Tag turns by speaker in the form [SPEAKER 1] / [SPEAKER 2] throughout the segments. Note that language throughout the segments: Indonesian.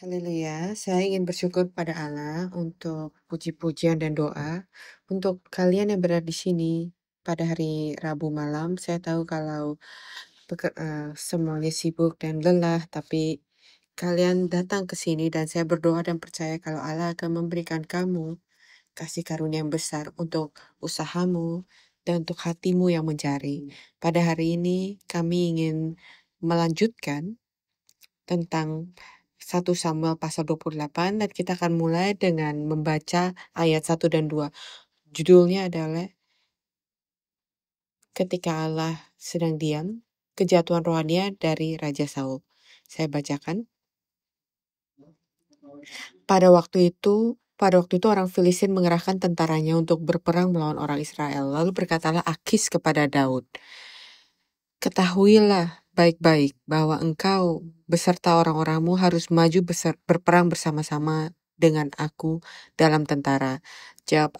[SPEAKER 1] Haleluya, saya ingin bersyukur pada Allah untuk puji-pujian dan doa untuk kalian yang berada di sini pada hari Rabu malam. Saya tahu kalau semuanya sibuk dan lelah, tapi kalian datang ke sini dan saya berdoa dan percaya kalau Allah akan memberikan kamu kasih karunia yang besar untuk usahamu dan untuk hatimu yang mencari. Pada hari ini kami ingin melanjutkan tentang 1 Samuel pasal 28 dan kita akan mulai dengan membaca ayat 1 dan 2. Judulnya adalah Ketika Allah sedang diam, kejatuhan rohania dari Raja Saul. Saya bacakan. Pada waktu itu orang Filistin mengerahkan tentaranya untuk berperang melawan orang Israel. Lalu berkatalah Akis kepada Daud, "Ketahuilah baik-baik bahwa engkau beserta orang-orangmu harus maju berperang bersama-sama dengan aku dalam tentara." Jawab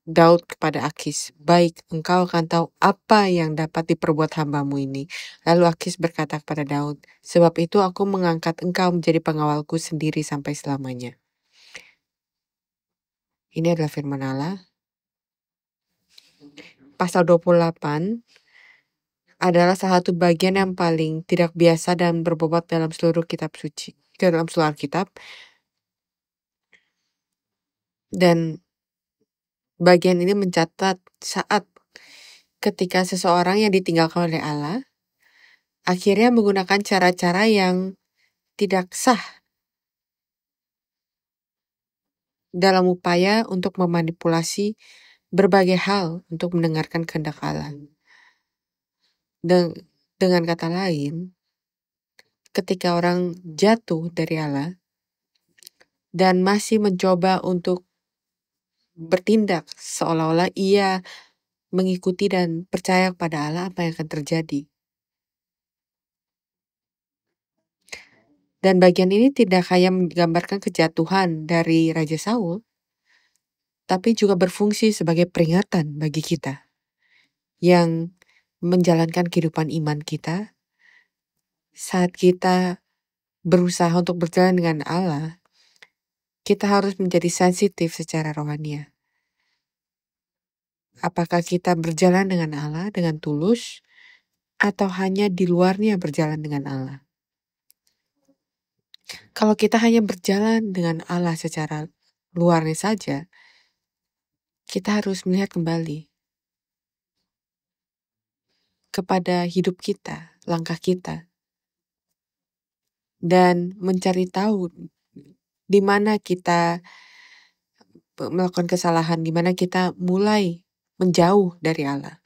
[SPEAKER 1] Daud kepada Akis, "Baik, engkau akan tahu apa yang dapat diperbuat hambamu ini." Lalu Akis berkata kepada Daud, "Sebab itu aku mengangkat engkau menjadi pengawalku sendiri sampai selamanya." Ini adalah firman Allah. Pasal 28 adalah salah satu bagian yang paling tidak biasa dan berbobot dalam seluruh kitab suci, dalam seluruh Alkitab. Dan bagian ini mencatat saat ketika seseorang yang ditinggalkan oleh Allah akhirnya menggunakan cara-cara yang tidak sah dalam upaya untuk memanipulasi berbagai hal untuk mendengarkan kehendak Allah. Dengan kata lain, ketika orang jatuh dari Allah dan masih mencoba untuk bertindak seolah-olah ia mengikuti dan percaya kepada Allah, apa yang akan terjadi? Dan bagian ini tidak hanya menggambarkan kejatuhan dari Raja Saul, tapi juga berfungsi sebagai peringatan bagi kita yang menjalankan kehidupan iman kita saat kita berusaha untuk berjalan dengan Allah. Kita harus menjadi sensitif secara rohania. Apakah kita berjalan dengan Allah dengan tulus atau hanya di luarnya berjalan dengan Allah? Kalau kita hanya berjalan dengan Allah secara luarnya saja, kita harus melihat kembali kepada hidup kita, langkah kita, dan mencari tahu di mana kita melakukan kesalahan, di mana kita mulai menjauh dari Allah.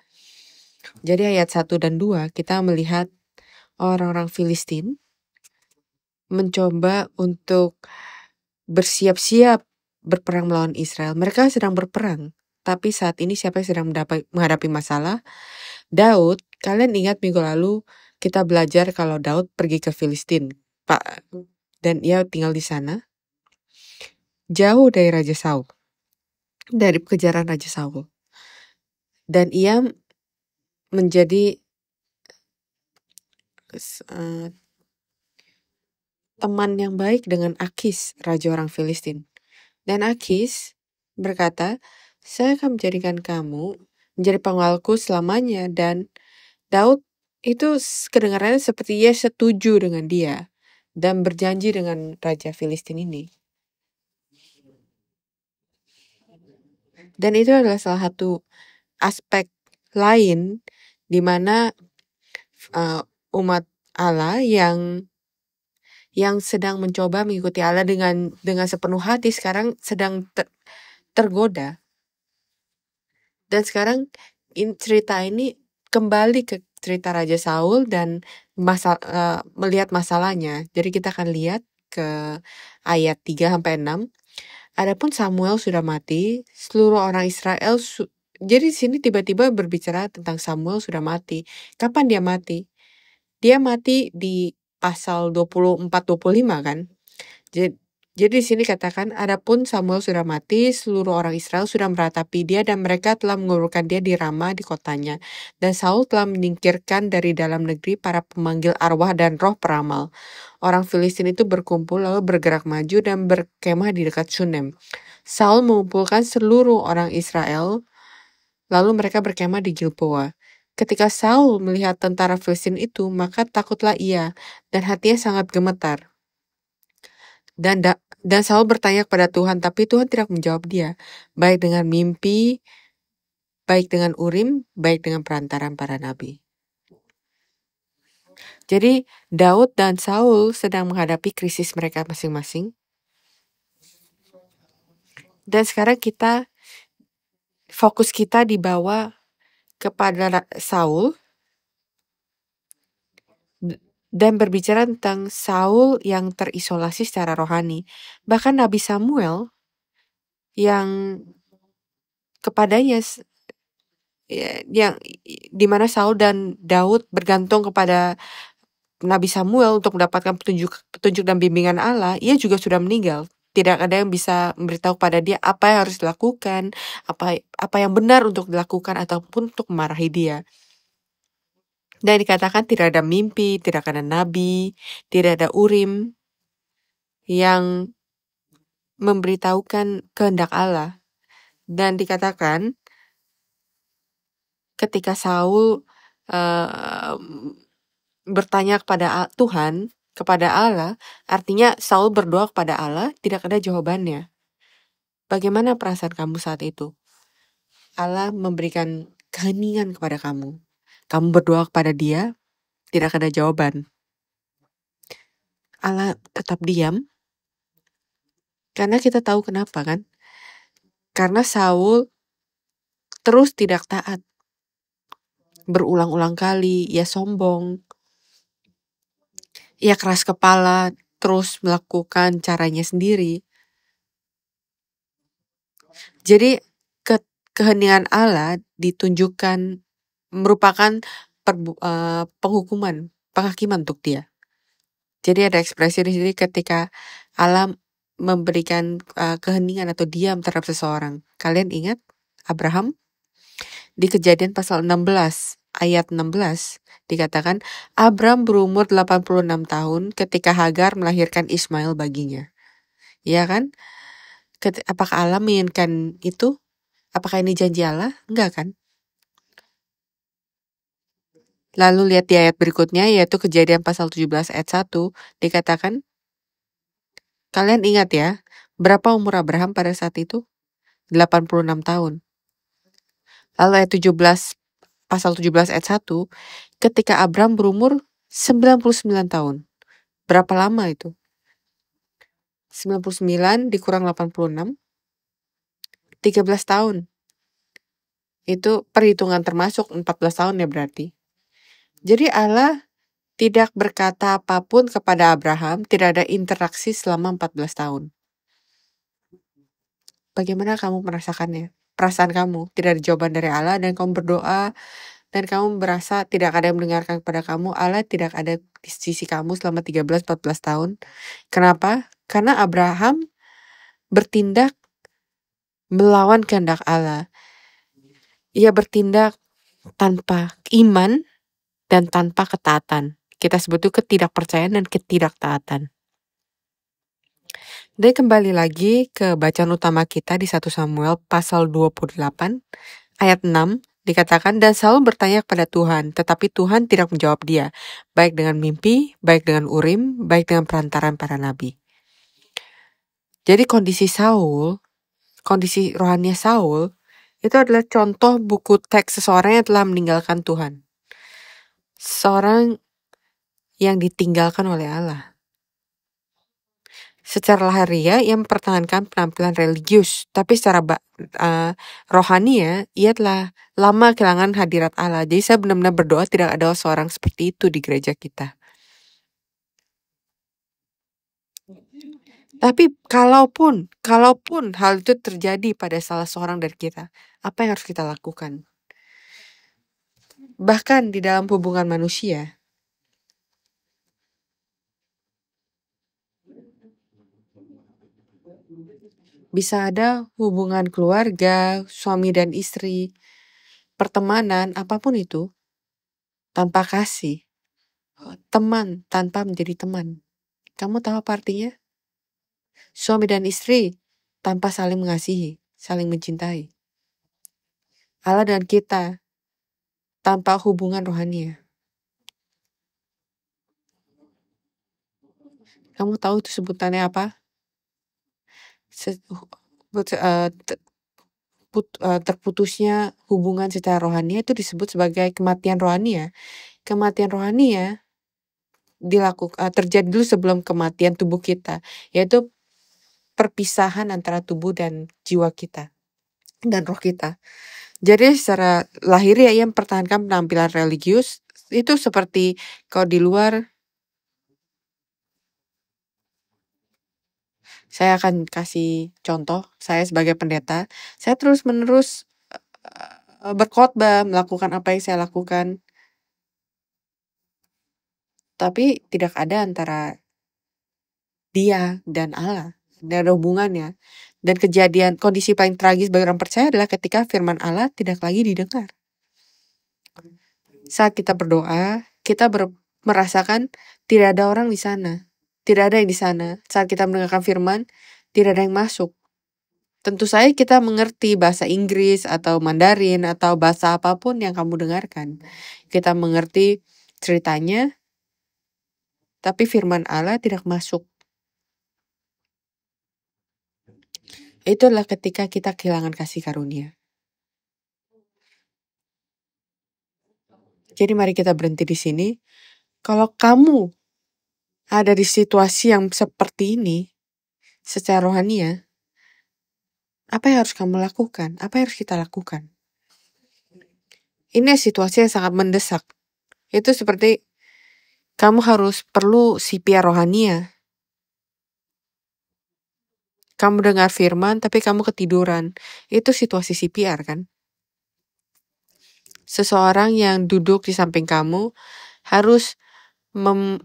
[SPEAKER 1] Jadi ayat 1 dan 2 kita melihat orang-orang Filistin mencoba untuk bersiap-siap berperang melawan Israel. Mereka sedang berperang, tapi saat ini siapa yang sedang menghadapi masalah? Daud. Kalian ingat minggu lalu kita belajar kalau Daud pergi ke Filistin, Pak, dan ia tinggal di sana jauh dari Raja Saul, dari kejaran Raja Saul, dan ia menjadi teman yang baik dengan Akis, raja orang Filistin. Dan Akis berkata, "Saya akan menjadikan kamu menjadi pengawalku selamanya." Dan Daud itu kedengarannya seperti ia setuju dengan dia dan berjanji dengan Raja Filistin ini. Dan itu adalah salah satu aspek lain di mana umat Allah yang sedang mencoba mengikuti Allah dengan sepenuh hati sekarang sedang tergoda. Dan sekarang cerita ini kembali ke cerita Raja Saul dan melihat masalahnya. Jadi kita akan lihat ke ayat 3-6. Adapun Samuel sudah mati, seluruh orang Israel jadi sini tiba-tiba berbicara tentang Samuel sudah mati. Kapan dia mati? Dia mati di pasal 24-25 kan? Jadi di sini katakan, adapun Samuel sudah mati, seluruh orang Israel sudah meratapi dia dan mereka telah menguburkan dia di Rama di kotanya. Dan Saul telah menyingkirkan dari dalam negeri para pemanggil arwah dan roh peramal. Orang Filistin itu berkumpul lalu bergerak maju dan berkemah di dekat Shunem. Saul mengumpulkan seluruh orang Israel, lalu mereka berkemah di Gilboa. Ketika Saul melihat tentara Filistin itu, maka takutlah ia, dan hatinya sangat gemetar. Dan Saul bertanya kepada Tuhan, tapi Tuhan tidak menjawab dia, baik dengan mimpi, baik dengan Urim, baik dengan perantaran para nabi. Jadi Daud dan Saul sedang menghadapi krisis mereka masing-masing. Dan sekarang fokus kita dibawa kepada Saul dan berbicara tentang Saul yang terisolasi secara rohani. Bahkan Nabi Samuel yang kepadanya yang dimana Saul dan Daud bergantung kepada Nabi Samuel untuk mendapatkan petunjuk dan bimbingan Allah, ia juga sudah meninggal. Tidak ada yang bisa memberitahu pada dia apa yang harus dilakukan, apa yang benar untuk dilakukan ataupun untuk memarahi dia. Dan dikatakan tidak ada mimpi, tidak ada nabi, tidak ada urim yang memberitahukan kehendak Allah. Dan dikatakan ketika Saul bertanya kepada Tuhan, kepada Allah, artinya Saul berdoa kepada Allah, tidak ada jawabannya. Bagaimana perasaan kamu saat itu? Allah memberikan keheningan kepada kamu. Kamu berdoa kepada dia, tidak ada jawaban. Allah tetap diam. Karena kita tahu kenapa kan? Karena Saul terus tidak taat. Berulang-ulang kali, ia sombong. Ia keras kepala, terus melakukan caranya sendiri. Jadi keheningan Allah ditunjukkan merupakan penghakiman untuk dia. Jadi ada ekspresi di sini ketika Allah memberikan keheningan atau diam terhadap seseorang. Kalian ingat Abraham? Di Kejadian pasal 16 ayat 16 dikatakan Abram berumur 86 tahun ketika Hagar melahirkan Ismail baginya. Iya kan? Apakah Allah menginginkan itu? Apakah ini janji Allah? Enggak kan? Lalu lihat di ayat berikutnya, yaitu Kejadian pasal 17 ayat 1, dikatakan, kalian ingat ya, berapa umur Abraham pada saat itu? 86 tahun. Lalu ayat 17, pasal 17 ayat 1, ketika Abraham berumur 99 tahun. Berapa lama itu? 99 dikurang 86, 13 tahun. Itu perhitungan termasuk 14 tahun ya berarti. Jadi Allah tidak berkata apapun kepada Abraham, tidak ada interaksi selama 14 tahun. Bagaimana kamu merasakannya? Perasaan kamu, tidak ada jawaban dari Allah dan kamu berdoa dan kamu merasa tidak ada yang mendengarkan kepada kamu, Allah tidak ada di sisi kamu selama 13-14 tahun. Kenapa? Karena Abraham bertindak melawan kehendak Allah. Ia bertindak tanpa iman dan tanpa ketaatan. Kita sebut itu ketidakpercayaan dan ketidaktaatan. Dan kembali lagi ke bacaan utama kita di 1 Samuel pasal 28 ayat 6 dikatakan, dan Saul bertanya kepada Tuhan, tetapi Tuhan tidak menjawab dia, baik dengan mimpi, baik dengan urim, baik dengan perantaran para nabi. Jadi kondisi rohani Saul, itu adalah contoh buku teks seseorang yang telah meninggalkan Tuhan. Seorang yang ditinggalkan oleh Allah. Secara lahiriah ia mempertahankan penampilan religius, tapi secara rohani ia telah lama kehilangan hadirat Allah. Jadi saya benar-benar berdoa tidak ada seorang seperti itu di gereja kita. Tapi kalaupun hal itu terjadi pada salah seorang dari kita, apa yang harus kita lakukan? Bahkan di dalam hubungan manusia, Bisa ada hubungan keluarga, suami dan istri, pertemanan, apapun itu, tanpa kasih. Teman tanpa menjadi teman. Kamu tahu apa artinya? Suami dan istri tanpa saling mengasihi, saling mencintai. Allah dan kita tanpa hubungan rohani. Kamu tahu itu sebutannya apa? Terputusnya hubungan secara rohani itu disebut sebagai kematian rohani ya. Kematian rohani ya terjadi dulu sebelum kematian tubuh kita, yaitu perpisahan antara tubuh dan jiwa kita dan roh kita. Jadi secara lahiriah ia mempertahankan penampilan religius itu seperti kalau di luar. Saya akan kasih contoh, saya sebagai pendeta, saya terus-menerus berkhotbah, melakukan apa yang saya lakukan. Tapi tidak ada antara dia dan Allah, tidak ada hubungannya. Dan kondisi paling tragis bagi orang percaya adalah ketika firman Allah tidak lagi didengar. Saat kita berdoa, kita merasakan tidak ada orang di sana. Tidak ada yang di sana. Saat kita mendengarkan firman, tidak ada yang masuk. Tentu saja kita mengerti bahasa Inggris atau Mandarin atau bahasa apapun yang kamu dengarkan. Kita mengerti ceritanya, tapi firman Allah tidak masuk. Itulah ketika kita kehilangan kasih karunia. Jadi mari kita berhenti di sini. Kalau kamu ada di situasi yang seperti ini, secara rohani apa yang harus kamu lakukan? Apa yang harus kita lakukan? Ini situasi yang sangat mendesak. Itu seperti kamu perlu CPR rohani. Kamu dengar firman tapi kamu ketiduran. Itu situasi CPR kan? Seseorang yang duduk di samping kamu harus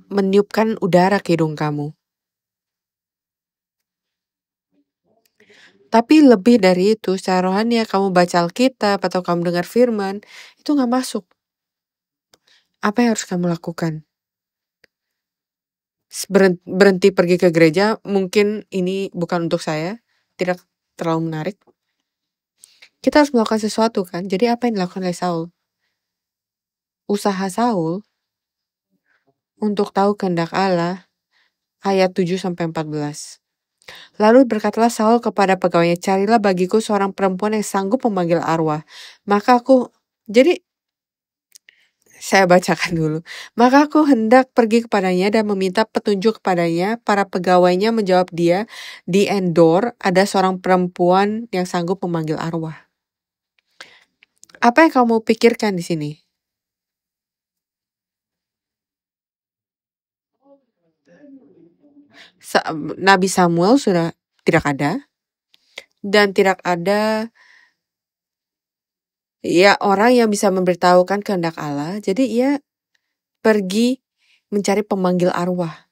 [SPEAKER 1] meniupkan udara ke hidung kamu. Tapi lebih dari itu, secara rohani kamu baca Alkitab atau kamu dengar firman, itu gak masuk. Apa yang harus kamu lakukan? Berhenti pergi ke gereja, mungkin ini bukan untuk saya, tidak terlalu menarik. Kita harus melakukan sesuatu kan? Jadi apa yang dilakukan oleh Saul? Usaha Saul untuk tahu kehendak Allah, ayat 7-14. Lalu berkatalah Saul kepada pegawainya, carilah bagiku seorang perempuan yang sanggup memanggil arwah. Jadi saya bacakan dulu. Maka aku hendak pergi kepadanya dan meminta petunjuk kepadanya. Para pegawainya menjawab dia, di Endor ada seorang perempuan yang sanggup memanggil arwah. Apa yang kamu pikirkan di sini? Nabi Samuel sudah tidak ada. Dan tidak ada orang yang bisa memberitahukan kehendak Allah. Jadi ia pergi mencari pemanggil arwah.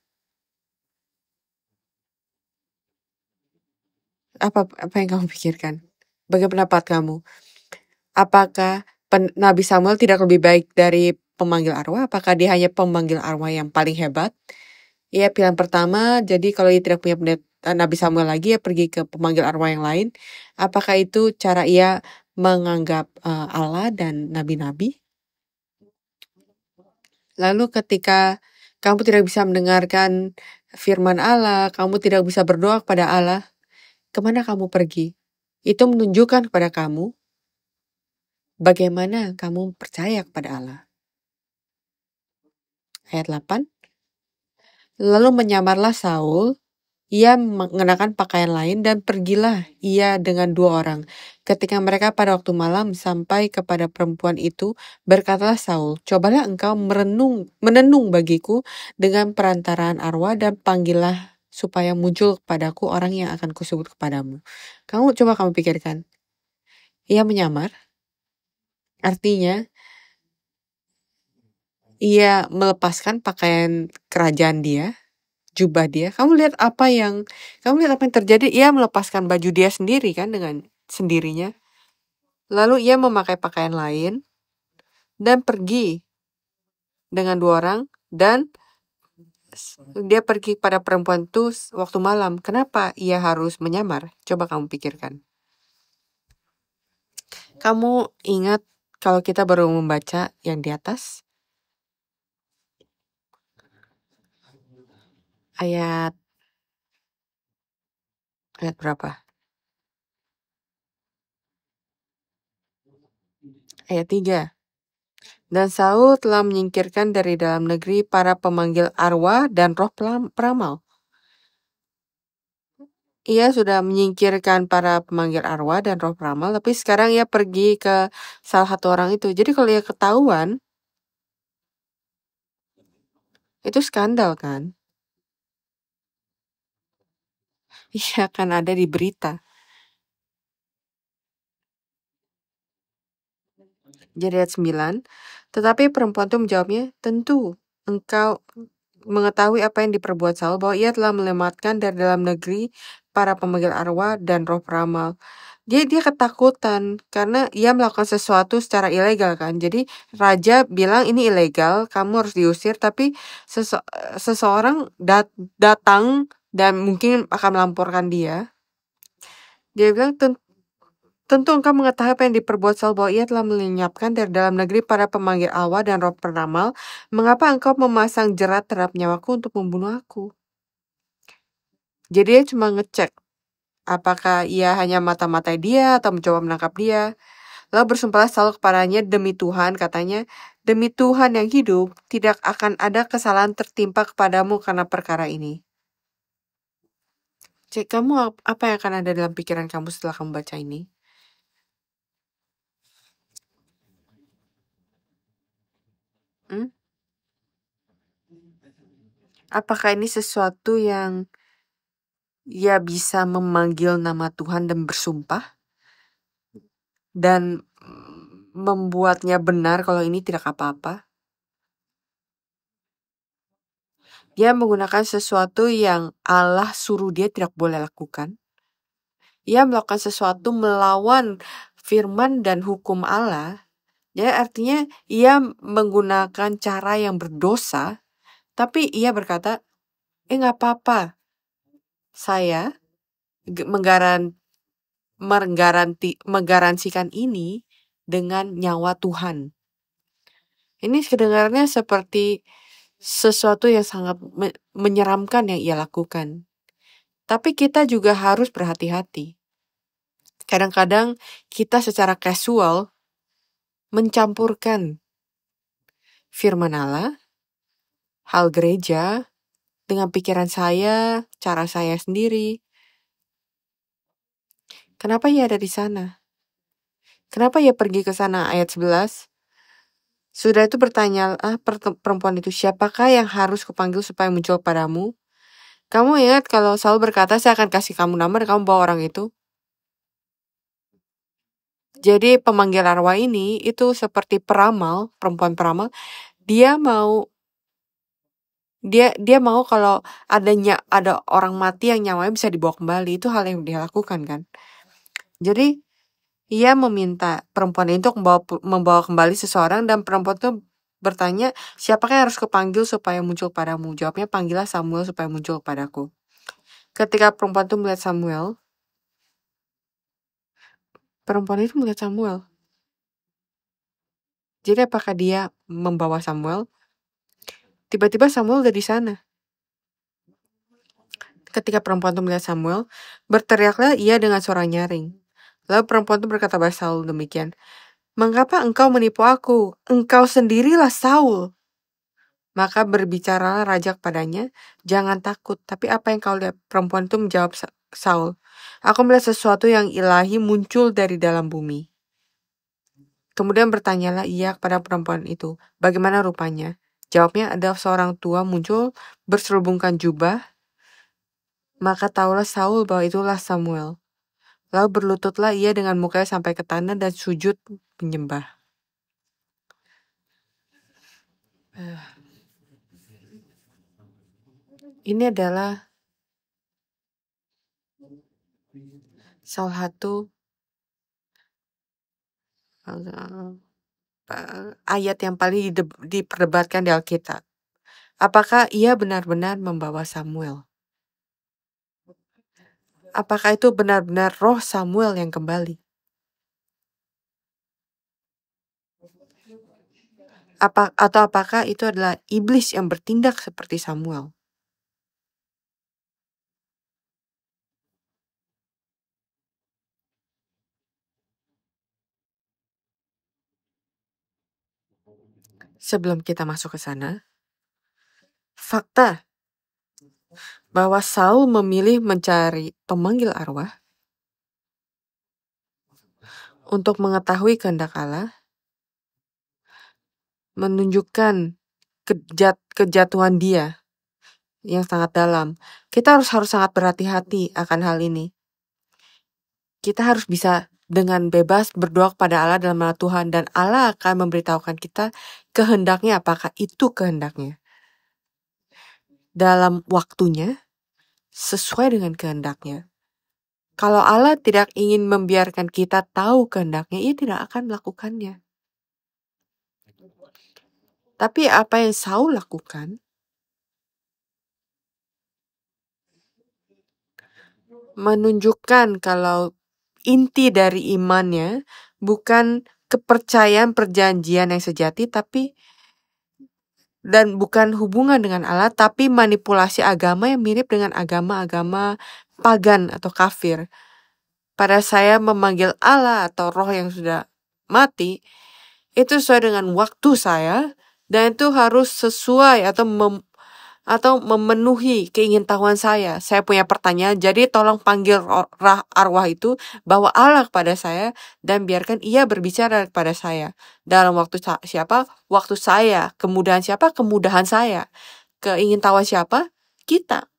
[SPEAKER 1] Apa yang kamu pikirkan? Bagaimana pendapat kamu? Apakah Nabi Samuel tidak lebih baik dari pemanggil arwah? Apakah dia hanya pemanggil arwah yang paling hebat? Ia pilihan pertama, jadi kalau ia tidak punya Nabi Samuel lagi, ia pergi ke pemanggil arwah yang lain. Apakah itu cara ia menganggap Allah dan nabi-nabi? Lalu ketika kamu tidak bisa mendengarkan firman Allah, kamu tidak bisa berdoa kepada Allah, kemana kamu pergi? Itu menunjukkan kepada kamu bagaimana kamu percaya kepada Allah. Ayat 8. Lalu menyamarlah Saul, ia mengenakan pakaian lain dan pergilah ia dengan 2 orang. Ketika mereka pada waktu malam sampai kepada perempuan itu, berkatalah Saul, cobalah engkau menenung bagiku dengan perantaraan arwah dan panggillah supaya muncul kepadaku orang yang akan kusebut kepadamu. Coba kamu pikirkan. Ia menyamar, artinya ia melepaskan pakaian kerajaan dia jubah dia. Kamu lihat apa yang terjadi? Ia melepaskan baju dia sendiri kan dengan sendirinya. Lalu ia memakai pakaian lain dan pergi dengan 2 orang, dan dia pergi pada perempuan itu waktu malam. Kenapa ia harus menyamar? Coba kamu pikirkan. Kamu ingat kalau kita baru membaca yang di atas? Ayat berapa? Ayat 3. Dan Saul telah menyingkirkan dari dalam negeri para pemanggil arwah dan roh peramal. Ia sudah menyingkirkan para pemanggil arwah dan roh peramal, tapi sekarang ia pergi ke salah satu orang itu. Jadi kalau ia ketahuan, itu skandal kan? Iya, akan ada di berita. Jadi ayat 9. Tetapi perempuan itu menjawabnya, tentu engkau mengetahui apa yang diperbuat Saul, bahwa ia telah melematkan dari dalam negeri para pemanggil arwah dan roh peramal. Dia ketakutan karena ia melakukan sesuatu secara ilegal kan. Jadi raja bilang ini ilegal, kamu harus diusir, tapi seseorang datang dan mungkin akan melaporkan dia. Dia bilang, tentu engkau mengetahui apa yang diperbuat Saul, bahwa ia telah melenyapkan dari dalam negeri para pemanggil arwah dan roh peramal. Mengapa engkau memasang jerat terhadap nyawaku untuk membunuh aku? Jadi dia cuma ngecek apakah ia hanya mata-matai dia atau mencoba menangkap dia. Lalu bersumpahlah Saul kepadanya, demi Tuhan, katanya, demi Tuhan yang hidup, tidak akan ada kesalahan tertimpa kepadamu karena perkara ini. Cek, kamu apa yang akan ada dalam pikiran kamu setelah kamu baca ini? Apakah ini sesuatu yang ia bisa memanggil nama Tuhan dan bersumpah dan membuatnya benar kalau ini tidak apa-apa? Dia menggunakan sesuatu yang Allah suruh dia tidak boleh lakukan. Ia melakukan sesuatu melawan firman dan hukum Allah. Ya, artinya ia menggunakan cara yang berdosa, tapi ia berkata, nggak apa-apa. Saya menggaransikan ini dengan nyawa Tuhan. Ini kedengarannya seperti sesuatu yang sangat menyeramkan yang ia lakukan. Tapi kita juga harus berhati-hati. Kadang-kadang kita secara casual mencampurkan firman Allah, hal gereja, dengan pikiran saya, cara saya sendiri. Kenapa ia ada di sana? Kenapa ia pergi ke sana? Ayat 11. Sudah itu bertanya perempuan itu, siapakah yang harus kupanggil supaya muncul padamu? Kamu ingat kalau Saul berkata, saya akan kasih kamu nama dan kamu bawa orang itu? Jadi pemanggil arwah ini itu seperti peramal, perempuan peramal. Dia mau kalau ada orang mati yang nyawanya bisa dibawa kembali. Itu hal yang dia lakukan kan. Jadi ia meminta perempuan itu untuk membawa kembali seseorang, dan perempuan itu bertanya, siapakah yang harus kupanggil supaya muncul padamu? Jawabnya, panggillah Samuel supaya muncul padaku. Ketika perempuan itu melihat Samuel, perempuan itu melihat Samuel. Jadi apakah dia membawa Samuel? Tiba-tiba Samuel udah di sana. Ketika perempuan itu melihat Samuel, berteriaklah ia dengan suara nyaring. Lalu perempuan itu berkata pada Saul demikian, mengapa engkau menipu aku? Engkau sendirilah Saul. Maka berbicaralah raja kepadanya, jangan takut, tapi apa yang kau lihat? Perempuan itu menjawab Saul, aku melihat sesuatu yang ilahi muncul dari dalam bumi. Kemudian bertanyalah ia kepada perempuan itu, bagaimana rupanya? Jawabnya, ada seorang tua muncul berselubungkan jubah. Maka tahulah Saul bahwa itulah Samuel. Lalu berlututlah ia dengan mukanya sampai ke tanah dan sujud menyembah. Ini adalah salah satu ayat yang paling diperdebatkan di Alkitab. Apakah ia benar-benar membawa Samuel? Apakah itu benar-benar roh Samuel yang kembali? Atau apakah itu adalah iblis yang bertindak seperti Samuel? Sebelum kita masuk ke sana, fakta bahwa Saul memilih mencari pemanggil arwah untuk mengetahui kehendak Allah menunjukkan kejatuhan dia yang sangat dalam. Kita harus sangat berhati-hati akan hal ini. Kita harus bisa dengan bebas berdoa kepada Allah dalam nama Tuhan, dan Allah akan memberitahukan kita kehendaknya, apakah itu kehendaknya dalam waktunya sesuai dengan kehendaknya. Kalau Allah tidak ingin membiarkan kita tahu kehendaknya, ia tidak akan melakukannya. Tapi apa yang Saul lakukan menunjukkan kalau inti dari imannya bukan kepercayaan perjanjian yang sejati, dan bukan hubungan dengan Allah, tapi manipulasi agama yang mirip dengan agama-agama pagan atau kafir. Pada saya memanggil Allah atau roh yang sudah mati, itu sesuai dengan waktu saya, dan itu harus sesuai atau memenuhi keingintahuan saya. Saya punya pertanyaan, jadi tolong panggil arwah itu, bawa Allah kepada saya, dan biarkan ia berbicara kepada saya. Dalam waktu siapa? Waktu saya. Kemudahan siapa? Kemudahan saya. Keingintahuan siapa? Kita.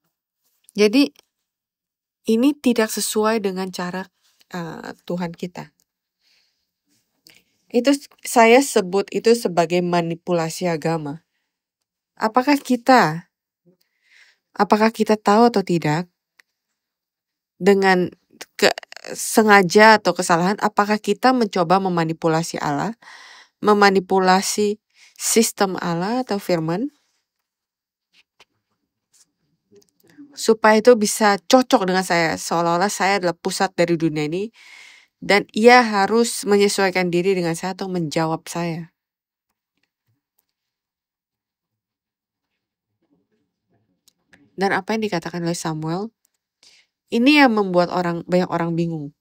[SPEAKER 1] Jadi ini tidak sesuai dengan cara Tuhan kita. Itu saya sebut itu sebagai manipulasi agama. Apakah kita tahu atau tidak dengan sengaja atau kesalahan, apakah kita mencoba memanipulasi Allah, memanipulasi sistem Allah atau firman, supaya itu bisa cocok dengan saya, seolah-olah saya adalah pusat dari dunia ini, dan ia harus menyesuaikan diri dengan saya atau menjawab saya. Dan apa yang dikatakan oleh Samuel, ini yang membuat banyak orang bingung.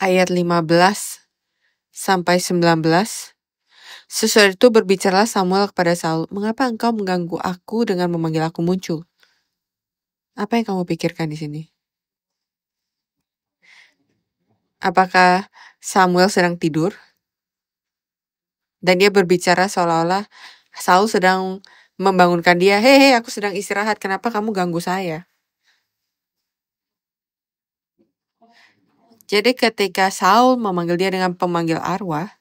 [SPEAKER 1] Ayat 15 sampai 19. Sesudah itu berbicaralah Samuel kepada Saul, "Mengapa engkau mengganggu aku dengan memanggil aku muncul?" Apa yang kamu pikirkan di sini? Apakah Samuel sedang tidur? Dan dia berbicara seolah-olah Saul sedang membangunkan dia, "Hei, aku sedang istirahat, kenapa kamu ganggu saya?" Jadi ketika Saul memanggil dia dengan pemanggil arwah,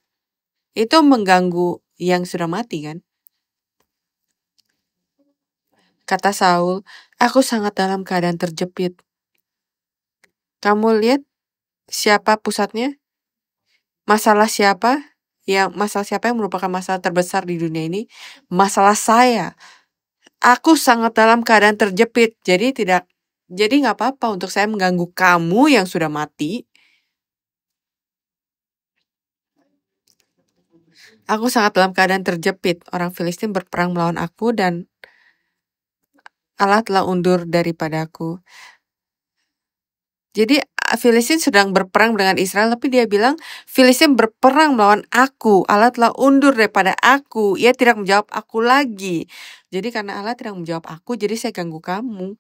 [SPEAKER 1] itu mengganggu yang sudah mati kan? Kata Saul, "Aku sangat dalam keadaan terjepit." Kamu lihat siapa pusatnya? Masalah siapa yang merupakan masalah terbesar di dunia ini? Masalah saya. Aku sangat dalam keadaan terjepit. Jadi nggak apa-apa untuk saya mengganggu kamu yang sudah mati. Aku sangat dalam keadaan terjepit. Orang Filistin berperang melawan aku dan Allah telah undur daripadaku. Jadi Filistin sedang berperang dengan Israel, tapi dia bilang Filistin berperang melawan aku. Allah telah undur daripada aku. Ia tidak menjawab aku lagi. Jadi karena Allah tidak menjawab aku, jadi saya ganggu kamu.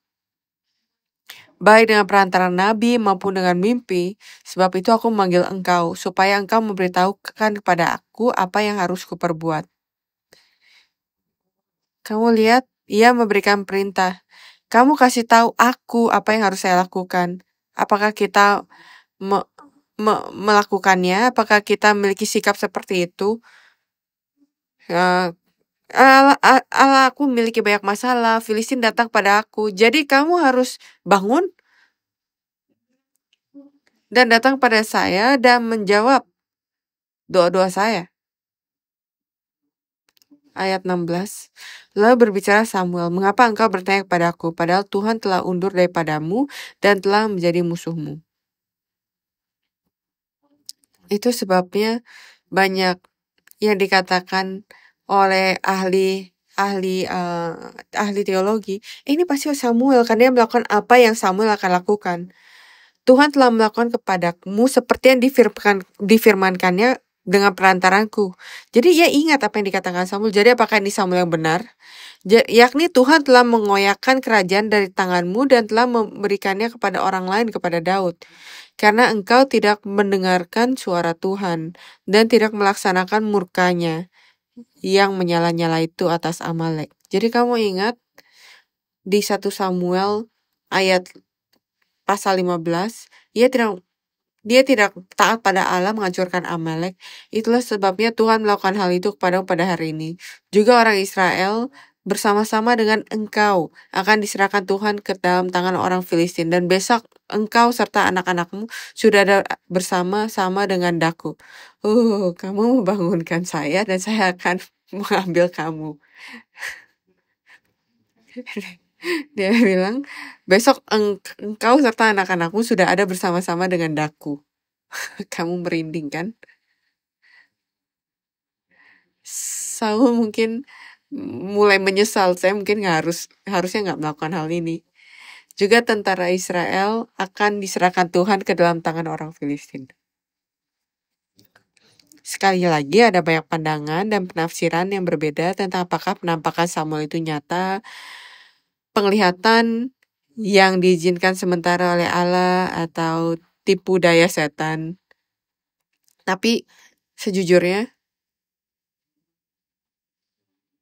[SPEAKER 1] Baik dengan perantara nabi maupun dengan mimpi. Sebab itu aku memanggil engkau, supaya engkau memberitahukan kepada aku apa yang harus kuperbuat. Kamu lihat, ia memberikan perintah. Kamu kasih tahu aku apa yang harus saya lakukan. Apakah kita melakukannya? Apakah kita memiliki sikap seperti itu? Allah aku memiliki banyak masalah, Filistin datang pada aku. Jadi kamu harus bangun dan datang pada saya dan menjawab doa-doa saya. Ayat 16. Lalu berbicara Samuel, mengapa engkau bertanya kepadaku, padahal Tuhan telah undur daripadamu dan telah menjadi musuhmu. Itu sebabnya banyak yang dikatakan oleh ahli teologi, ini pasti Samuel karena dia melakukan apa yang Samuel akan lakukan. Tuhan telah melakukan kepadamu seperti yang difirmankannya dengan perantaranku. Jadi ia ingat apa yang dikatakan Samuel. Jadi apakah ini Samuel yang benar? Yakni Tuhan telah mengoyakkan kerajaan dari tanganmu dan telah memberikannya kepada orang lain, kepada Daud. Karena engkau tidak mendengarkan suara Tuhan dan tidak melaksanakan murkanya yang menyala-nyala itu atas Amalek. Jadi kamu ingat di 1 Samuel ayat pasal 15, dia tidak taat pada Allah menghancurkan Amalek. Itulah sebabnya Tuhan melakukan hal itu kepadamu pada hari ini. Juga orang Israel bersama-sama dengan engkau akan diserahkan Tuhan ke dalam tangan orang Filistin. Dan besok engkau serta anak-anakmu sudah ada bersama-sama dengan daku. Kamu membangunkan saya dan saya akan mengambil kamu. Dia bilang, besok engkau serta anak-anakmu sudah ada bersama-sama dengan daku. Kamu merinding kan? Saul mungkin mulai menyesal. Saya mungkin harusnya nggak melakukan hal ini. Juga tentara Israel akan diserahkan Tuhan ke dalam tangan orang Filistin. Sekali lagi ada banyak pandangan dan penafsiran yang berbeda tentang apakah penampakan Samuel itu nyata, penglihatan yang diizinkan sementara oleh Allah, atau tipu daya setan. Tapi sejujurnya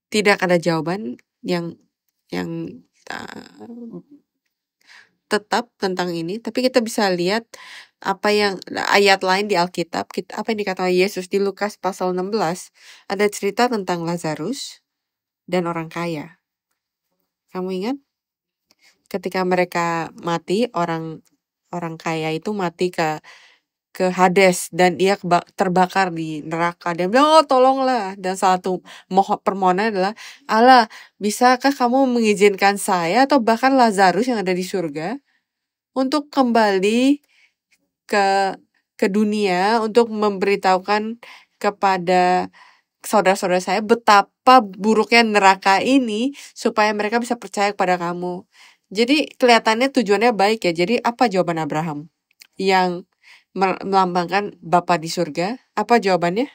[SPEAKER 1] tidak ada jawaban yang tetap tentang ini, tapi kita bisa lihat apa yang ayat lain di Alkitab, apa yang dikatakan Yesus di Lukas pasal 16, ada cerita tentang Lazarus dan orang kaya. Kamu ingat? Ketika mereka mati, orang kaya itu mati ke Hades dan ia terbakar di neraka. Dia bilang, oh tolonglah. Dan salah satu permohonan adalah, Allah, bisakah kamu mengizinkan saya atau bahkan Lazarus yang ada di surga untuk kembali ke dunia untuk memberitahukan kepada saudara-saudara saya betapa buruknya neraka ini supaya mereka bisa percaya kepada kamu. Jadi kelihatannya tujuannya baik ya. Jadi apa jawaban Abraham yang melambangkan Bapa di surga? Apa jawabannya?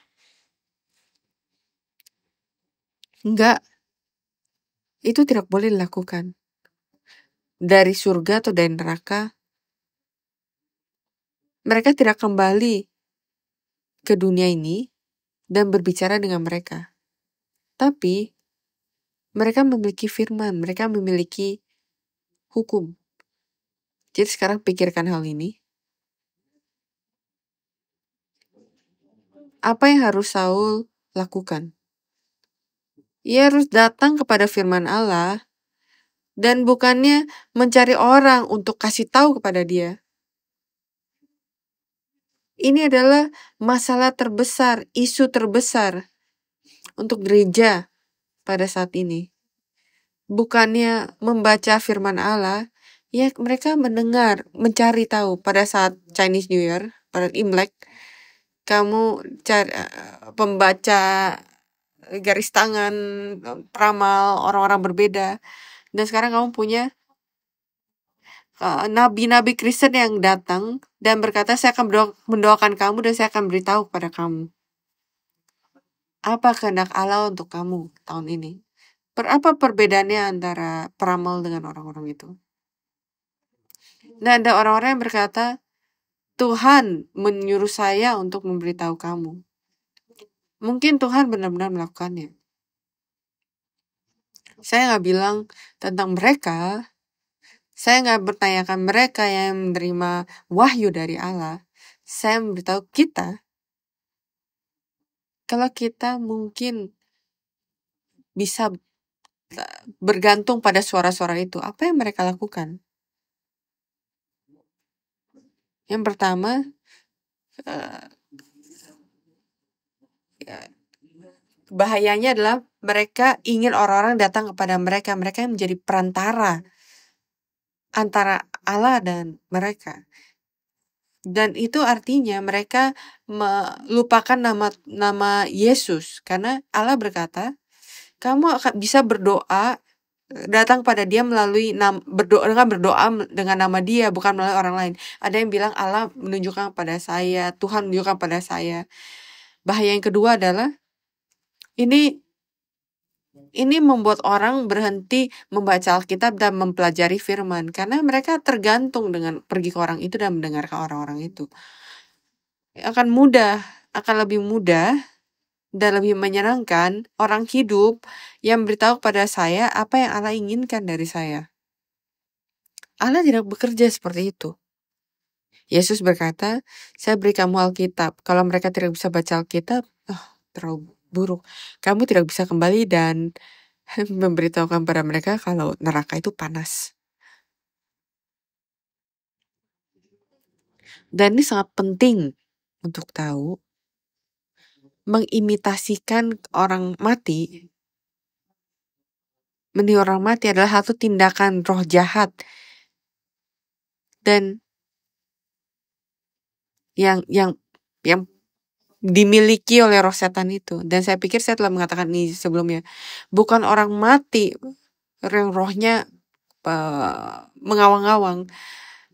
[SPEAKER 1] Enggak. Itu tidak boleh dilakukan. Dari surga atau dari neraka, mereka tidak kembali ke dunia ini dan berbicara dengan mereka. Tapi mereka memiliki firman, mereka memiliki hukum. Jadi sekarang pikirkan hal ini. Apa yang harus Saul lakukan? Ia harus datang kepada firman Allah dan bukannya mencari orang untuk kasih tahu kepada dia. Ini adalah masalah terbesar, isu terbesar untuk gereja pada saat ini. Bukannya membaca firman Allah, ya mereka mendengar, mencari tahu pada saat Chinese New Year, pada Imlek, kamu pembaca garis tangan, peramal, orang-orang berbeda. Dan sekarang kamu punya nabi-nabi Kristen yang datang dan berkata, saya akan mendoakan kamu dan saya akan beritahu kepada kamu apa kehendak Allah untuk kamu tahun ini. Apa perbedaannya antara peramal dengan orang-orang itu? Dan ada orang-orang yang berkata, Tuhan menyuruh saya untuk memberitahu kamu. Mungkin Tuhan benar-benar melakukannya. Saya nggak bilang tentang mereka. Saya nggak bertanyakan mereka yang menerima wahyu dari Allah. Saya memberitahu kita, kalau kita mungkin bisa bergantung pada suara-suara itu, apa yang mereka lakukan? Yang pertama, eh, bahayanya adalah mereka ingin orang-orang datang kepada mereka. Mereka yang menjadi perantara antara Allah dan mereka. Dan itu artinya mereka melupakan nama Yesus. Karena Allah berkata, kamu akan bisa berdoa, datang pada dia melalui berdoa dengan nama dia, bukan melalui orang lain. Ada yang bilang Allah menunjukkan pada saya, Tuhan menunjukkan pada saya. Bahaya yang kedua adalah ini membuat orang berhenti membaca Alkitab dan mempelajari firman. Karena mereka tergantung dengan pergi ke orang itu dan mendengarkan orang-orang itu. Akan lebih mudah dan lebih menyenangkan orang hidup yang beritahu kepada saya apa yang Allah inginkan dari saya. Allah tidak bekerja seperti itu. Yesus berkata, saya beri kamu Alkitab. Kalau mereka tidak bisa baca Alkitab, terlalu buruk. Kamu tidak bisa kembali dan memberitahukan pada mereka kalau neraka itu panas. Dan ini sangat penting untuk tahu, mengimitasikan orang mati, meniru orang mati adalah satu tindakan roh jahat. Dan yang dimiliki oleh roh setan itu. Dan saya pikir saya telah mengatakan ini sebelumnya. Bukan orang mati yang rohnya mengawang-awang.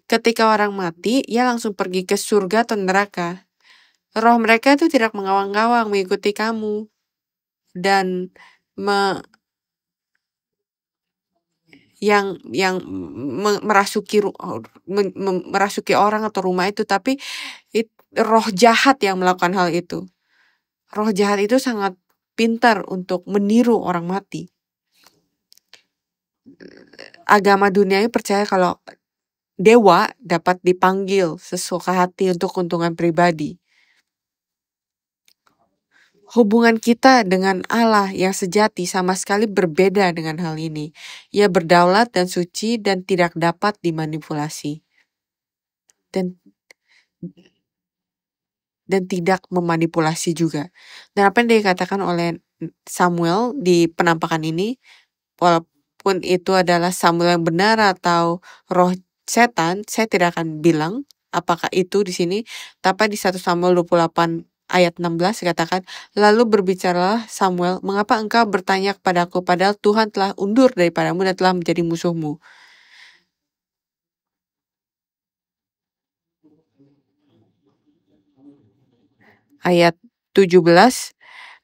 [SPEAKER 1] Ketika orang mati, ia langsung pergi ke surga atau neraka. Roh mereka itu tidak mengawang-awang mengikuti kamu dan merasuki orang atau rumah itu, tapi roh jahat yang melakukan hal itu. Roh jahat itu sangat pintar untuk meniru orang mati. Agama dunia ini percaya kalau dewa dapat dipanggil sesuka hati untuk keuntungan pribadi. Hubungan kita dengan Allah yang sejati sama sekali berbeda dengan hal ini. Ia berdaulat dan suci dan tidak dapat dimanipulasi. Dan tidak memanipulasi juga. Dan apa yang dikatakan oleh Samuel di penampakan ini, walaupun itu adalah Samuel yang benar atau roh setan, saya tidak akan bilang apakah itu di sini, tapi di 1 Samuel 28 ayat 16 dikatakan, lalu berbicaralah Samuel, mengapa engkau bertanya kepadaku, padahal Tuhan telah undur daripadamu dan telah menjadi musuhmu. Ayat 17,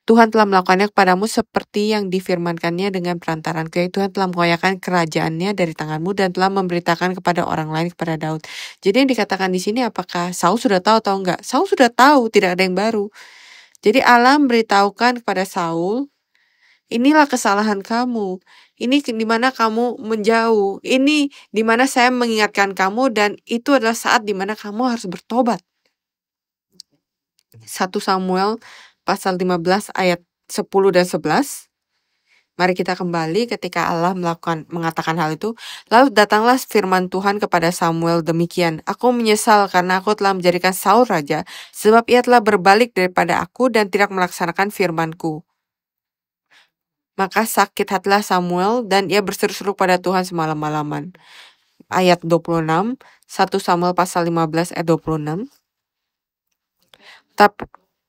[SPEAKER 1] Tuhan telah melakukannya kepadamu seperti yang difirmankannya dengan perantaranku. Tuhan telah mengoyakkan kerajaannya dari tanganmu dan telah memberitakan kepada orang lain, kepada Daud. Jadi yang dikatakan di sini, apakah Saul sudah tahu atau enggak? Saul sudah tahu, tidak ada yang baru. Jadi Allah memberitahukan kepada Saul, inilah kesalahan kamu. Ini di mana kamu menjauh. Ini di mana saya mengingatkan kamu dan itu adalah saat di mana kamu harus bertobat. 1 Samuel pasal 15 ayat 10 dan 11. Mari kita kembali ketika Allah mengatakan hal itu. Lalu datanglah firman Tuhan kepada Samuel demikian. Aku menyesal karena aku telah menjadikan Saul raja, sebab ia telah berbalik daripada aku dan tidak melaksanakan firmanku. Maka sakit hatilah Samuel dan ia berseru-seru pada Tuhan semalam-malaman. Ayat 26, 1 Samuel pasal 15 ayat 26.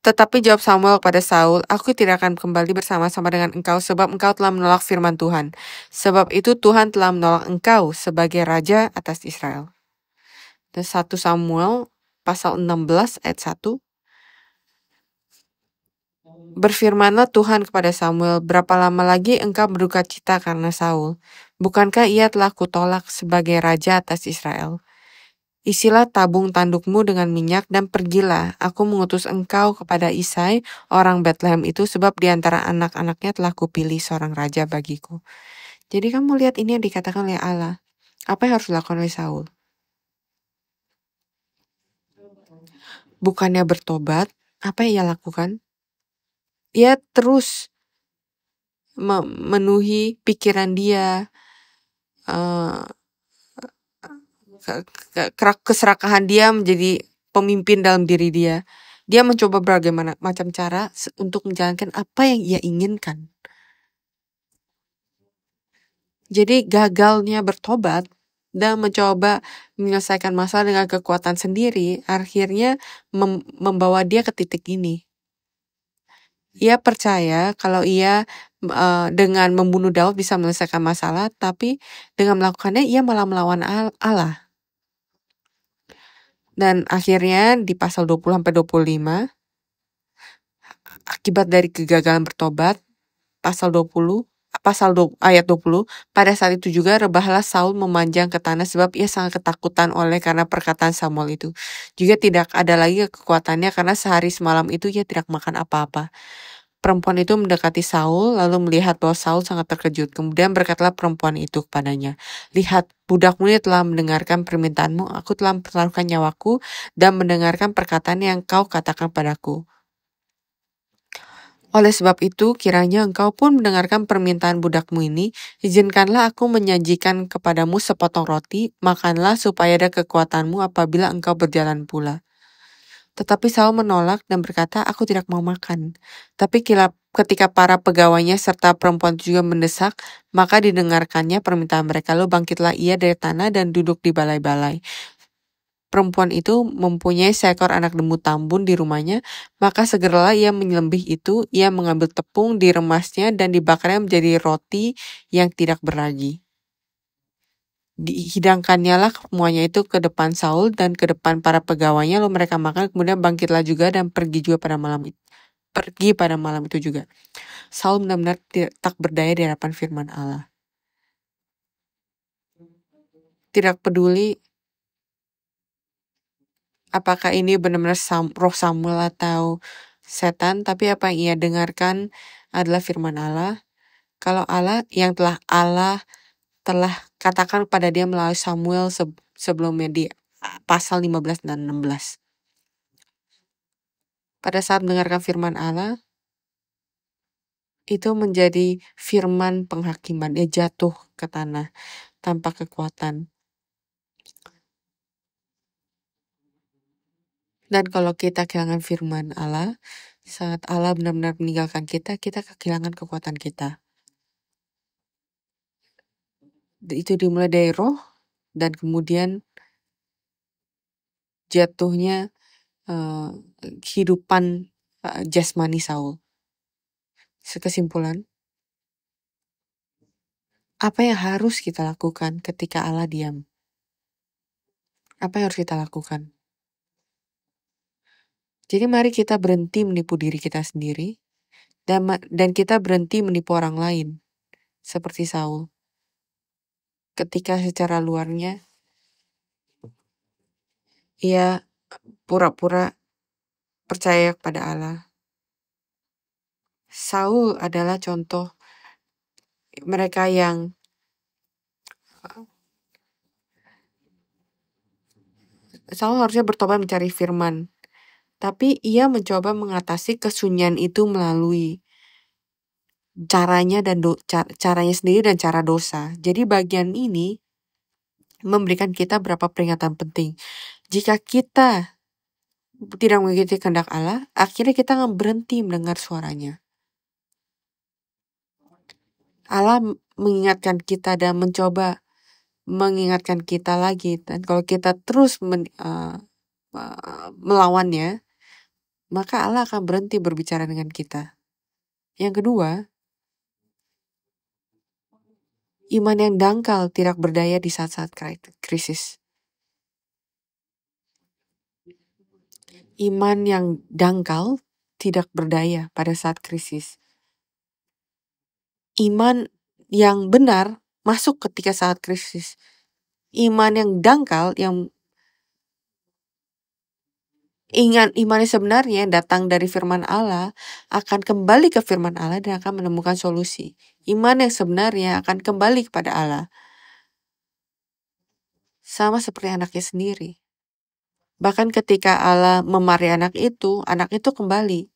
[SPEAKER 1] Tetapi jawab Samuel kepada Saul, aku tidak akan kembali bersama-sama dengan engkau sebab engkau telah menolak firman Tuhan. Sebab itu Tuhan telah menolak engkau sebagai raja atas Israel. Dan 1 Samuel pasal 16 ayat 1. Berfirmanlah Tuhan kepada Samuel, berapa lama lagi engkau berduka cita karena Saul? Bukankah ia telah kutolak sebagai raja atas Israel? Isilah tabung tandukmu dengan minyak dan pergilah. Aku mengutus engkau kepada Isai, orang Bethlehem itu, sebab di antara anak-anaknya telah kupilih seorang raja bagiku. Jadi kamu lihat ini yang dikatakan oleh Allah. Apa yang harus dilakukan oleh Saul? Bukannya bertobat, apa yang ia lakukan? Ia terus memenuhi pikiran dia, uh, keserakahan dia menjadi pemimpin dalam diri dia. Dia mencoba bagaimana macam cara untuk menjalankan apa yang ia inginkan. Jadi gagalnya bertobat dan mencoba menyelesaikan masalah dengan kekuatan sendiri, akhirnya membawa dia ke titik ini. Ia percaya kalau ia dengan membunuh Daud bisa menyelesaikan masalah, tapi dengan melakukannya ia malah melawan Allah. Dan akhirnya di pasal 20-25, akibat dari kegagalan bertobat, ayat 20, pada saat itu juga rebahlah Saul memanjang ke tanah sebab ia sangat ketakutan oleh karena perkataan Samuel itu. Juga tidak ada lagi kekuatannya karena sehari semalam itu ia tidak makan apa-apa. Perempuan itu mendekati Saul lalu melihat bahwa Saul sangat terkejut. Kemudian berkatalah perempuan itu kepadanya, "Lihat, budakmu ini telah mendengarkan permintaanmu, aku telah mempertaruhkan nyawaku dan mendengarkan perkataan yang kau katakan padaku. Oleh sebab itu, kiranya engkau pun mendengarkan permintaan budakmu ini, izinkanlah aku menyajikan kepadamu sepotong roti, makanlah supaya ada kekuatanmu apabila engkau berjalan pula." Tetapi Saul menolak dan berkata, "Aku tidak mau makan." Tapi ketika para pegawainya serta perempuan juga mendesak, maka didengarkannya permintaan mereka. Lalu bangkitlah ia dari tanah dan duduk di balai-balai. Perempuan itu mempunyai seekor anak lembu tambun di rumahnya, maka segeralah ia menyelembih itu, ia mengambil tepung, diremasnya, dan dibakarnya menjadi roti yang tidak beragi. Dihidangkannya lah semuanya itu ke depan Saul dan ke depan para pegawainya, lalu mereka makan, kemudian bangkitlah juga dan pergi pada malam itu juga. Saul benar-benar tak berdaya di hadapan firman Allah. Tidak peduli apakah ini benar-benar roh Samuel atau setan, tapi apa yang ia dengarkan adalah firman Allah. Kalau Allah telah katakan pada dia melalui Samuel sebelumnya di pasal 15 dan 16. Pada saat mendengarkan firman Allah, itu menjadi firman penghakiman. Dia jatuh ke tanah tanpa kekuatan. Dan kalau kita kehilangan firman Allah, saat Allah benar-benar meninggalkan kita kehilangan kekuatan kita. Itu dimulai dari roh, dan kemudian jatuhnya kehidupan jasmani Saul. Kesimpulan, apa yang harus kita lakukan ketika Allah diam? Apa yang harus kita lakukan? Jadi mari kita berhenti menipu diri kita sendiri, dan kita berhenti menipu orang lain, seperti Saul. Ketika secara luarnya, ia pura-pura percaya kepada Allah. Saul adalah contoh mereka yang Saul harusnya bertobat mencari firman, tapi ia mencoba mengatasi kesunyian itu melalui caranya dan caranya sendiri dan cara dosa. Jadi bagian ini memberikan kita beberapa peringatan penting. Jika kita tidak mengikuti kehendak Allah, akhirnya kita akan berhenti mendengar suaranya. Allah mengingatkan kita dan mencoba mengingatkan kita lagi, dan kalau kita terus melawannya, maka Allah akan berhenti berbicara dengan kita. Yang kedua, iman yang dangkal tidak berdaya di saat-saat krisis. Iman yang dangkal tidak berdaya pada saat krisis. Iman yang benar masuk ketika saat krisis. Iman yang dangkal, yang iman yang sebenarnya yang datang dari firman Allah, akan kembali ke firman Allah dan akan menemukan solusi. Iman yang sebenarnya akan kembali kepada Allah. Sama seperti anaknya sendiri. Bahkan ketika Allah memarahi anak itu kembali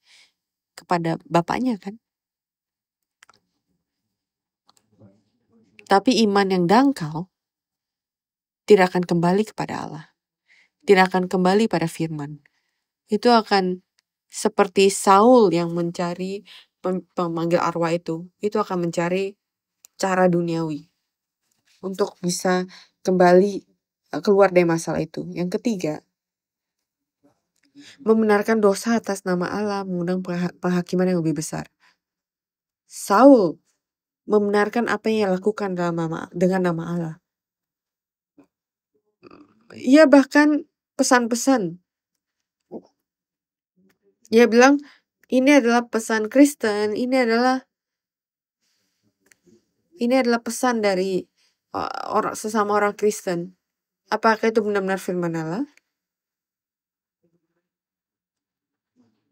[SPEAKER 1] kepada bapaknya kan. Tapi iman yang dangkal tidak akan kembali kepada Allah. Tidak akan kembali pada firman. Itu akan seperti Saul yang mencari pemanggil arwah itu. Itu akan mencari cara duniawi untuk bisa kembali keluar dari masalah itu. Yang ketiga, membenarkan dosa atas nama Allah mengundang penghakiman yang lebih besar. Saul membenarkan apa yang ia lakukan dengan nama Allah. Ia bahkan pesan-pesan. Ia bilang, ini adalah pesan Kristen, ini adalah pesan dari sesama orang Kristen. Apakah itu benar-benar firman Allah?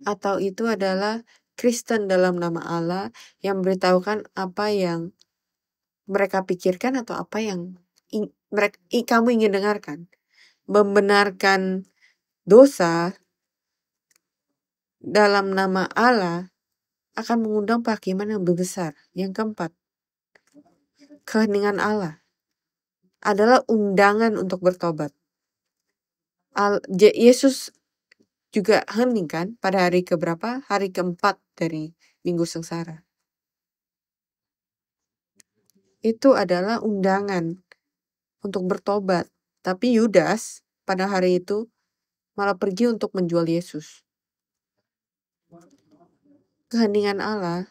[SPEAKER 1] Atau itu adalah Kristen dalam nama Allah yang memberitahukan apa yang mereka pikirkan atau apa yang kamu ingin dengarkan? Membenarkan dosa dalam nama Allah akan mengundang penghakiman yang lebih besar. Yang keempat, keheningan Allah adalah undangan untuk bertobat. Yesus juga hening kan pada hari keberapa? Hari keempat dari Minggu Sengsara. Itu adalah undangan untuk bertobat. Tapi Yudas pada hari itu malah pergi untuk menjual Yesus. Keheningan Allah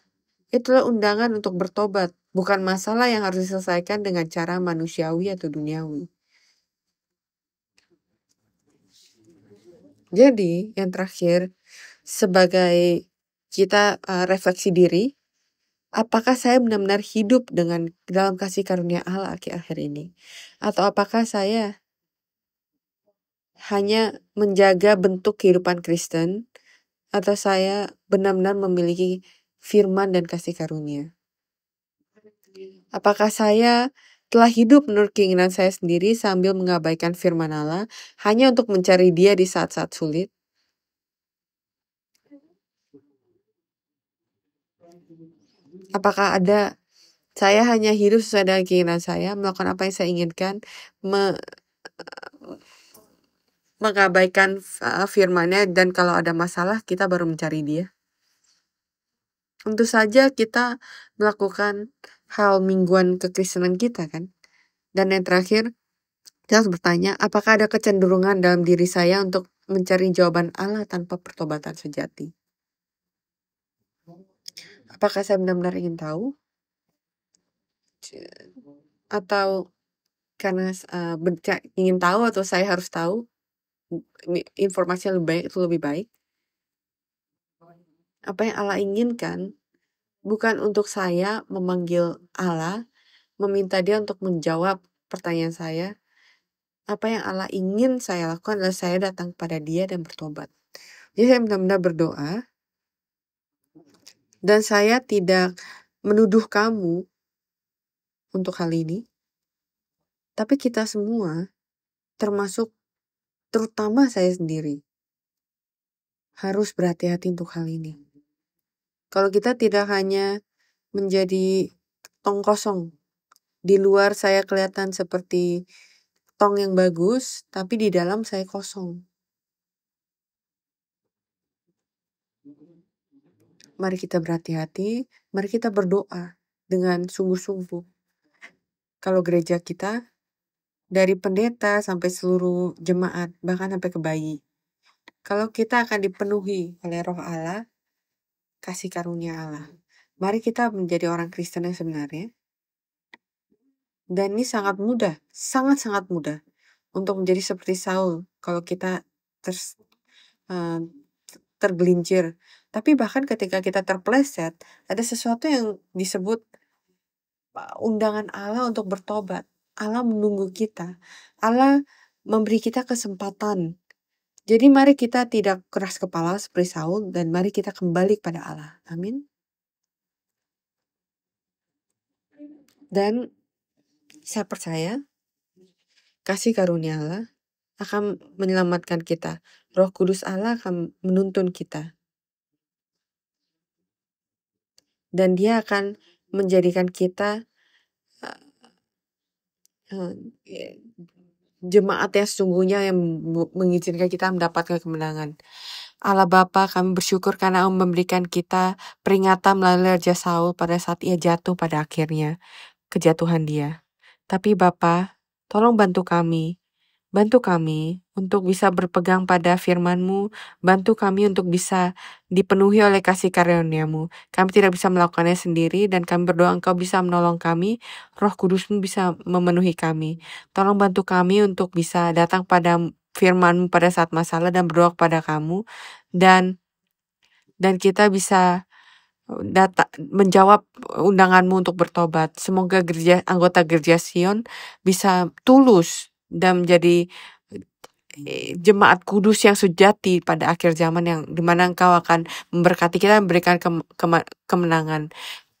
[SPEAKER 1] itulah undangan untuk bertobat. Bukan masalah yang harus diselesaikan dengan cara manusiawi atau duniawi. Jadi yang terakhir, sebagai kita refleksi diri, apakah saya benar-benar hidup dalam kasih karunia Allah akhir-akhir ini? Atau apakah saya hanya menjaga bentuk kehidupan Kristen? Atau saya benar-benar memiliki firman dan kasih karunia? Apakah saya telah hidup menurut keinginan saya sendiri sambil mengabaikan firman Allah hanya untuk mencari Dia di saat-saat sulit? Apakah saya hanya hidup sesuai dengan keinginan saya, melakukan apa yang saya inginkan, mengabaikan firman-Nya, dan kalau ada masalah kita baru mencari Dia? Tentu saja kita melakukan hal mingguan kekristenan kita kan. Dan yang terakhir, kita harus bertanya, apakah ada kecenderungan dalam diri saya untuk mencari jawaban Allah tanpa pertobatan sejati? Apakah saya benar-benar ingin tahu? Atau karena ingin tahu atau saya harus tahu informasi yang lebih baik itu lebih baik? Apa yang Allah inginkan bukan untuk saya memanggil Allah, meminta Dia untuk menjawab pertanyaan saya. Apa yang Allah ingin saya lakukan adalah saya datang pada Dia dan bertobat. Jadi saya benar-benar berdoa, dan saya tidak menuduh kamu untuk hal ini, tapi kita semua, terutama saya sendiri, harus berhati-hati untuk hal ini. Kalau kita tidak hanya menjadi tong kosong, di luar saya kelihatan seperti tong yang bagus, tapi di dalam saya kosong. Mari kita berhati-hati, mari kita berdoa dengan sungguh-sungguh. Kalau gereja kita, dari pendeta sampai seluruh jemaat, bahkan sampai ke bayi, kalau kita akan dipenuhi oleh Roh Allah, kasih karunia Allah, mari kita menjadi orang Kristen yang sebenarnya. Dan ini sangat mudah, sangat-sangat mudah untuk menjadi seperti Saul kalau kita tergelincir. Tapi bahkan ketika kita terpleset, ada sesuatu yang disebut undangan Allah untuk bertobat. Allah menunggu kita. Allah memberi kita kesempatan. Jadi mari kita tidak keras kepala seperti Saul, dan mari kita kembali kepada Allah. Amin. Dan saya percaya kasih karunia Allah akan menyelamatkan kita. Roh Kudus Allah akan menuntun kita. Dan Dia akan menjadikan kita jemaat yang sesungguhnya yang mengizinkan kita mendapatkan kemenangan. Allah Bapa, kami bersyukur karena memberikan kita peringatan melalui Raja Saul pada saat ia jatuh pada akhirnya, kejatuhan dia. Tapi Bapa, tolong bantu kami untuk bisa berpegang pada firman-Mu, bantu kami untuk bisa dipenuhi oleh kasih karunia-Mu. Kami tidak bisa melakukannya sendiri dan kami berdoa Engkau bisa menolong kami, Roh Kudus-Mu bisa memenuhi kami. Tolong bantu kami untuk bisa datang pada firman-Mu pada saat masalah dan berdoa kepada kamu dan kita bisa menjawab undangan-Mu untuk bertobat. Semoga anggota gereja Sion bisa tulus dan menjadi jemaat kudus yang sejati pada akhir zaman yang dimana Engkau akan memberkati kita, memberikan kemenangan.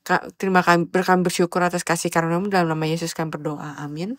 [SPEAKER 1] Kami bersyukur atas kasih karunia-Mu dalam nama Yesus kami berdoa. Amin.